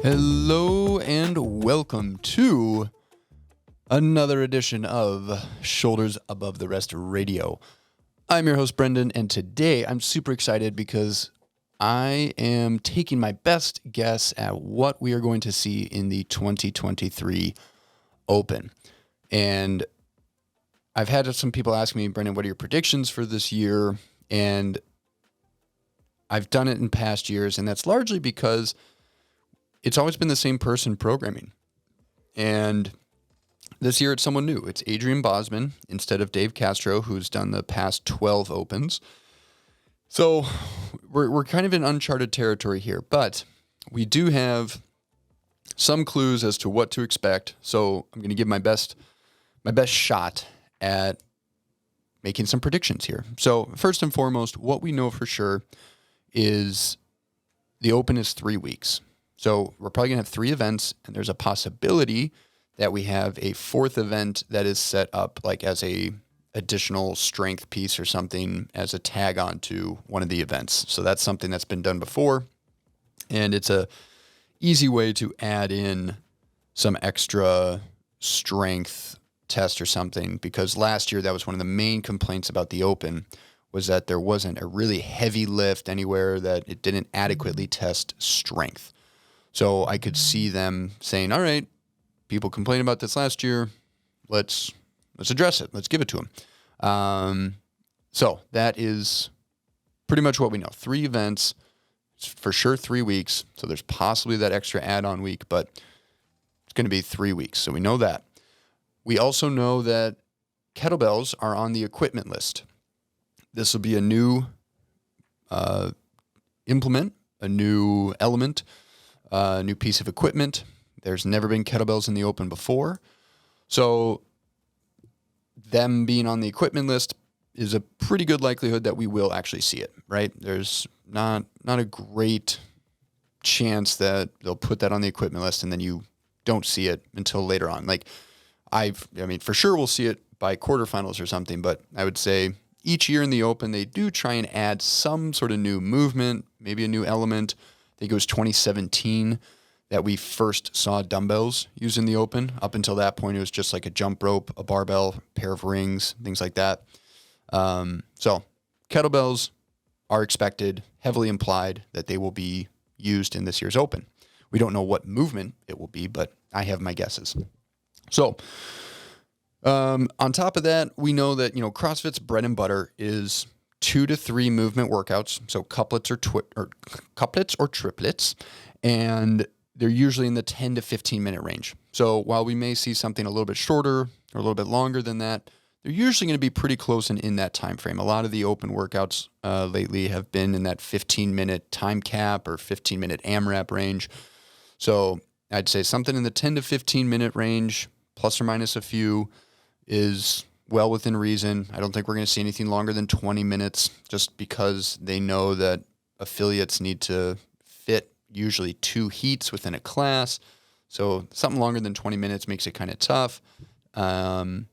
Hello and welcome to another edition of Shoulders Above the Rest Radio. I'm your host, Brendan, and today I'm super excited because I am taking my best guess at what we are going to see in the 2023 Open. And I've had some people ask me, Brendan, what are your predictions for this year? And I've done it in past years, and that's largely because it's always been the same person programming. And this year it's someone new. It's Adrian Bosman instead of Dave Castro, who's done the past 12 Opens. So we're kind of in uncharted territory here, but we do have some clues as to what to expect. So I'm going to give my best shot at making some predictions here. So first and foremost, what we know for sure is the Open is 3 weeks. So we're probably going to have 3 events, and there's a possibility that we have a 4th event that is set up like as a additional strength piece or something as a tag on to one of the events. So that's something that's been done before, and it's a easy way to add in some extra strength test or something, because last year that was one of the main complaints about the Open was that there wasn't a really heavy lift anywhere, that it didn't adequately test strength. So I could see them saying, all right, people complained about this last year. Let's address it. Let's give it to them. So that is pretty much what we know. 3 events, for sure 3 weeks. So there's possibly that extra add-on week, but it's going to be 3 weeks. So we know that. We also know that kettlebells are on the equipment list. This will be a new implement, a new element, a new piece of equipment. There's never been kettlebells in the Open before. So them being on the equipment list is a pretty good likelihood that we will actually see it, right? There's not a great chance that they'll put that on the equipment list and then you don't see it until later on. Like for sure we'll see it by quarterfinals or something, but I would say each year in the Open, they do try and add some sort of new movement, maybe a new element. I think it was 2017 that we first saw dumbbells used in the Open. Up until that point, it was just like a jump rope, a barbell, a pair of rings, things like that. So kettlebells are expected, heavily implied, that they will be used in this year's Open. We don't know what movement it will be, but I have my guesses. So on top of that, we know that, CrossFit's bread and butter is 2 to 3 movement workouts, so couplets or triplets, and they're usually in the 10 to 15 minute range. So while we may see something a little bit shorter or a little bit longer than that, they're usually going to be pretty close in that time frame. A lot of the Open workouts lately have been in that 15-minute time cap or 15-minute AMRAP range. So I'd say something in the 10 to 15-minute range, plus or minus a few, is well within reason. I don't think we're going to see anything longer than 20 minutes just because they know that affiliates need to fit usually 2 heats within a class. So something longer than 20 minutes makes it kind of tough. So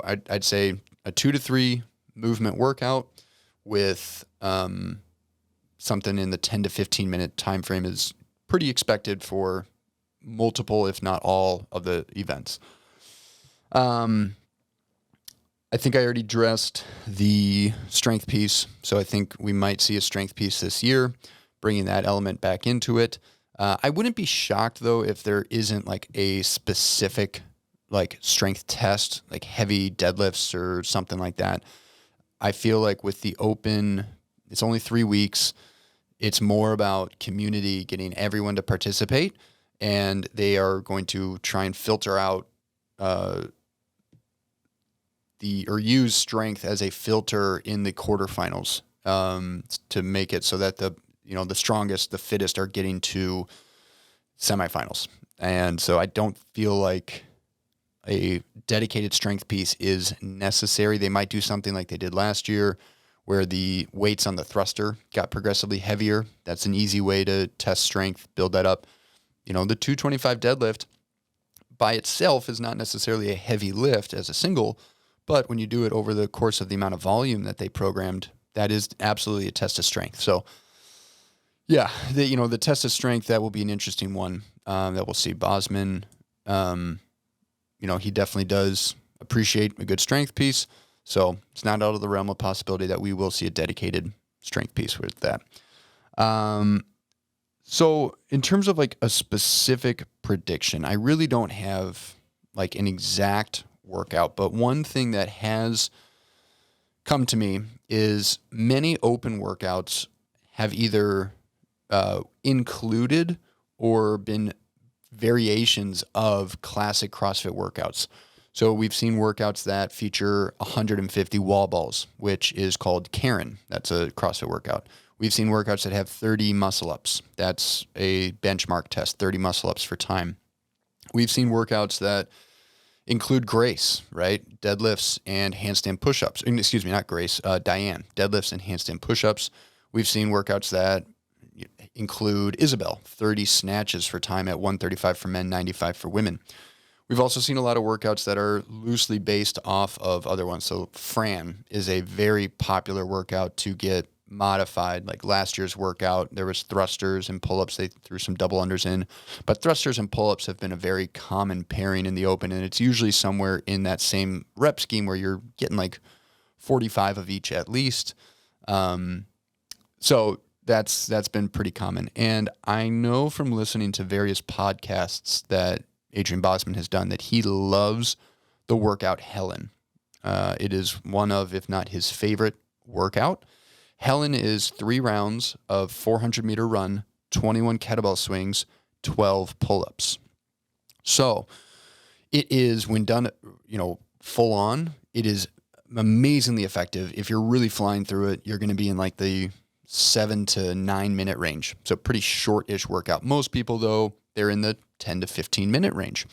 I'd say a 2 to 3 movement workout with something in the 10 to 15 minute time frame is pretty expected for multiple, if not all, of the events. I think I already addressed the strength piece, so I think we might see a strength piece this year, bringing that element back into it. I wouldn't be shocked, though, if there isn't like a specific like strength test, like heavy deadlifts or something like that. I feel like with the Open, it's only 3 weeks. It's more about community, getting everyone to participate, and they are going to try and filter out use strength as a filter in the quarterfinals to make it so that the strongest, the fittest are getting to semifinals. And so I don't feel like a dedicated strength piece is necessary. They might do something like they did last year where the weights on the thruster got progressively heavier. That's an easy way to test strength, build that up. The 225 deadlift by itself is not necessarily a heavy lift as a single, but when you do it over the course of the amount of volume that they programmed, that is absolutely a test of strength. So Yeah, the test of strength, that will be an interesting one that we'll see. Bosman, he definitely does appreciate a good strength piece. So it's not out of the realm of possibility that we will see a dedicated strength piece with that. So in terms of like a specific prediction, I really don't have like an exact workout, but one thing that has come to me is many open workouts have either included or been variations of classic CrossFit workouts. So we've seen workouts that feature 150 wall balls, which is called Karen. That's a CrossFit workout. We've seen workouts that have 30 muscle ups. That's a benchmark test, 30 muscle ups for time. We've seen workouts that include Grace, right? Deadlifts and handstand push-ups. Excuse me, not Grace, Diane. Deadlifts and handstand push-ups. We've seen workouts that include Isabel, 30 snatches for time at 135 for men, 95 for women. We've also seen a lot of workouts that are loosely based off of other ones. So Fran is a very popular workout to get modified. Like last year's workout, there was thrusters and pull-ups. They threw some double unders in. But thrusters and pull-ups have been a very common pairing in the open, and it's usually somewhere in that same rep scheme where you're getting like 45 of each at least. So that's been pretty common. And I know from listening to various podcasts that Adrian Bosman has done that he loves the workout Helen. It is one of, if not his favorite workout. Helen is 3 rounds of 400-meter run, 21 kettlebell swings, 12 pull-ups. So it is, when done, full on, it is amazingly effective. If you're really flying through it, you're going to be in like the 7 to 9 minute range. So pretty short-ish workout. Most people, though, they're in the 10 to 15 minute range.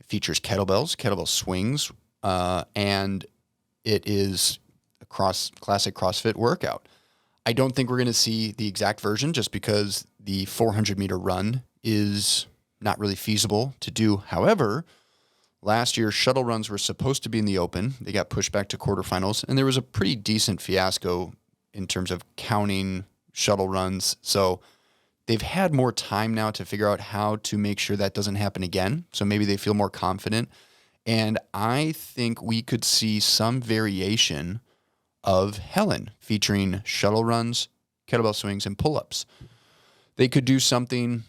It features kettlebell swings, and it is a classic CrossFit workout. I don't think we're going to see the exact version just because the 400-meter run is not really feasible to do. However, last year, shuttle runs were supposed to be in the open. They got pushed back to quarterfinals, and there was a pretty decent fiasco in terms of counting shuttle runs. So they've had more time now to figure out how to make sure that doesn't happen again. So maybe they feel more confident. And I think we could see some variation of Helen featuring shuttle runs, kettlebell swings, and pull-ups. They could do something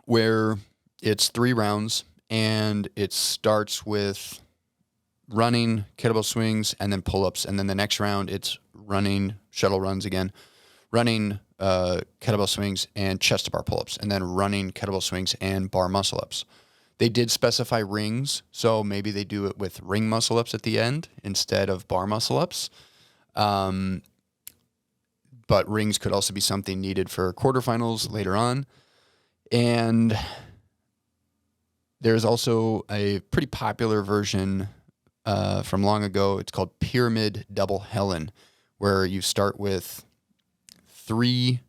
where it's 3 rounds and it starts with running, kettlebell swings, and then pull-ups. And then the next round, it's running, shuttle runs again, running kettlebell swings and chest to bar pull-ups, and then running kettlebell swings and bar muscle-ups. They did specify rings, so maybe they do it with ring muscle-ups at the end instead of bar muscle-ups. But rings could also be something needed for quarterfinals later on. And there's also a pretty popular version from long ago. It's called Pyramid Double Helen, where you start with three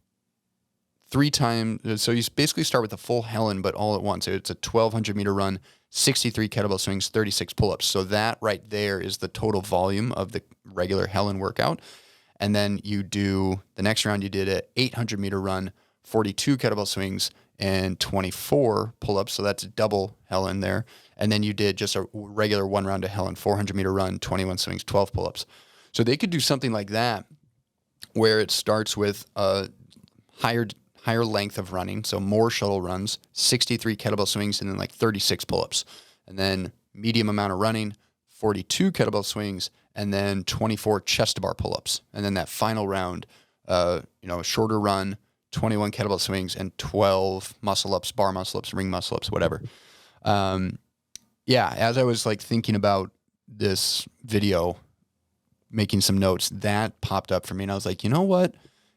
times. So you basically start with a full Helen, but all at once. It's a 1,200-meter run, 63 kettlebell swings, 36 pull-ups. So that right there is the total volume of the regular Helen workout. And then you do, the next round you did an 800-meter run, 42 kettlebell swings, and 24 pull-ups. So that's double Helen there. And then you did just a regular 1 round of Helen, 400-meter run, 21 swings, 12 pull-ups. So they could do something like that where it starts with a higher length of running, so more shuttle runs, 63 kettlebell swings, and then like 36 pull-ups. And then medium amount of running, 42 kettlebell swings, and then 24 chest to bar pull-ups. And then that final round, a shorter run, 21 kettlebell swings, and 12 muscle-ups, bar muscle-ups, ring muscle-ups, whatever. As I was like thinking about this video, making some notes, that popped up for me. And I was like, you know what?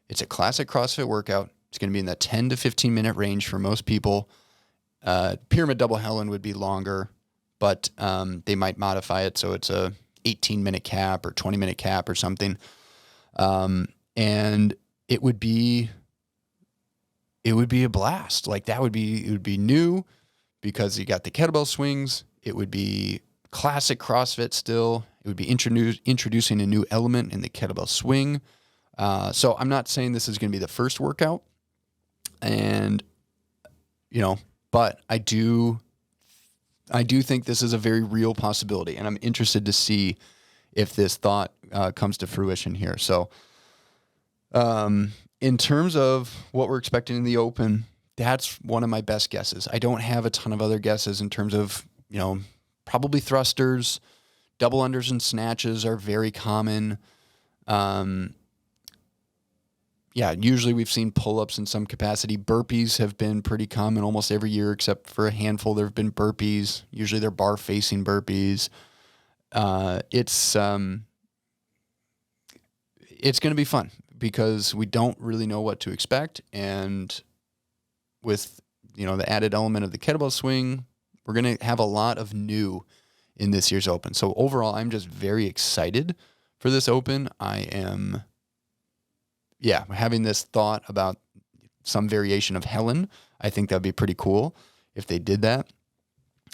It's a classic CrossFit workout. It's going to be in the 10 to 15 minute range for most people. Pyramid Double Helen would be longer, but they might modify it so it's a 18-minute cap or 20-minute cap or something. And it would be a blast. Like it would be new because you got the kettlebell swings. It would be classic CrossFit still. It would be introducing a new element in the kettlebell swing. So I'm not saying this is going to be the first workout, And, but I do think this is a very real possibility, and I'm interested to see if this thought comes to fruition here. So, in terms of what we're expecting in the Open, that's one of my best guesses. I don't have a ton of other guesses in terms of, probably thrusters, double unders and snatches are very common. Usually we've seen pull-ups in some capacity. Burpees have been pretty common almost every year, except for a handful. There have been burpees. Usually they're bar-facing burpees. It's going to be fun because we don't really know what to expect. And with, the added element of the kettlebell swing, we're going to have a lot of new in this year's Open. So overall, I'm just very excited for this Open. I am, having this thought about some variation of Helen. I think that'd be pretty cool if they did that.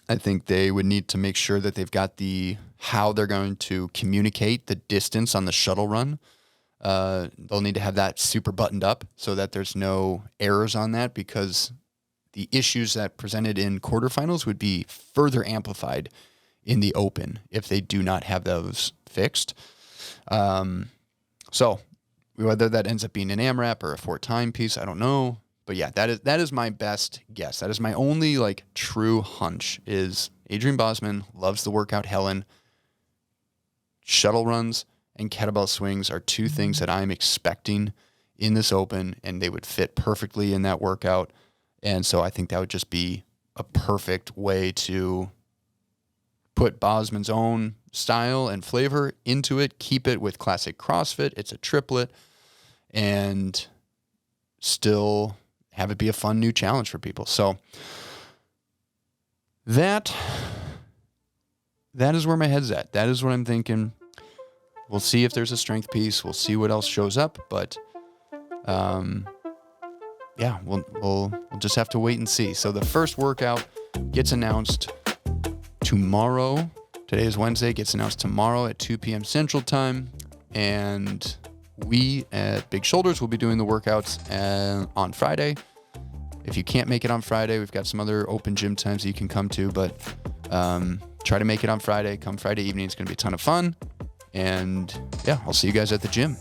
I think they would need to make sure that they've got how they're going to communicate the distance on the shuttle run. They'll need to have that super buttoned up so that there's no errors on that, because the issues that presented in quarterfinals would be further amplified in the Open if they do not have those fixed. So whether that ends up being an AMRAP or a 4-time piece, I don't know. But yeah, that is my best guess. That is my only true hunch is Adrian Bosman loves the workout Helen. Shuttle runs and kettlebell swings are two things that I'm expecting in this Open, and they would fit perfectly in that workout. And so I think that would just be a perfect way to put Bosman's own style and flavor into it, keep it with classic CrossFit. It's a triplet, and still have it be a fun new challenge for people. So that is where my head's at. That is what I'm thinking. We'll see if there's a strength piece. We'll see what else shows up. But we'll just have to wait and see. So the first workout gets announced tomorrow. Today is Wednesday. Gets announced tomorrow at 2 p.m. Central Time. And we at Big Shoulders will be doing the workouts on Friday. If you can't make it on Friday, we've got some other open gym times that you can come to. But try to make it on Friday. Come Friday evening. It's going to be a ton of fun. And I'll see you guys at the gym.